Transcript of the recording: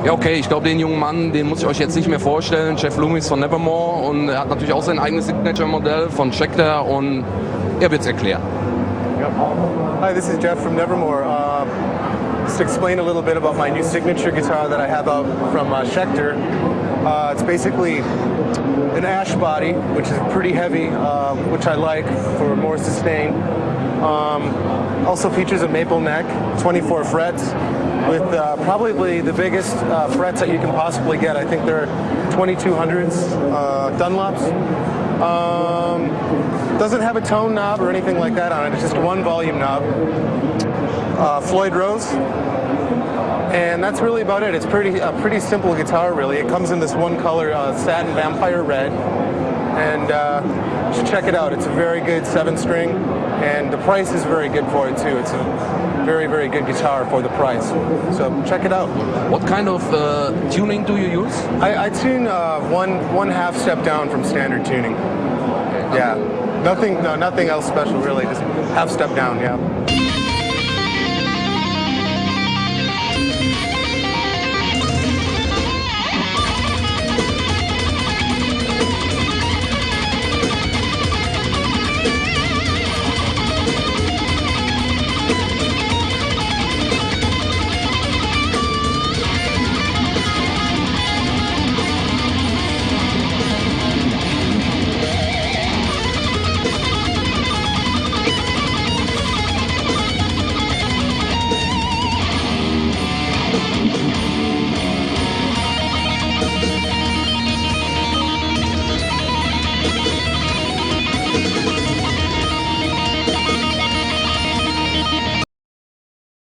Ja, okay, ich glaube, den jungen Mann, den muss ich euch jetzt nicht mehr vorstellen. Jeff Loomis von Nevermore, und er hat natürlich auch sein eigenes Signature-Modell von Schecter, und er wird es erklären. Yep. Hi, this is Jeff from Nevermore. Just to explain a little bit about my new signature guitar that I have out from Schecter. It's basically an ash body, which is pretty heavy, which I like for more sustain. Also features a maple neck, 24 frets, with probably the biggest frets that you can possibly get. I think they're 2200s Dunlops. Doesn't have a tone knob or anything like that on it. It's just one volume knob. Floyd Rose. And that's really about it. It's a pretty simple guitar, really. It comes in this one color, satin vampire red. And you should check it out. It's a very good 7-string, and the price is very good for it too. It's a very, very good guitar for the price. So check it out. What kind of tuning do you use? I tune one half step down from standard tuning. Yeah, nothing else special really. Just half step down. Yeah.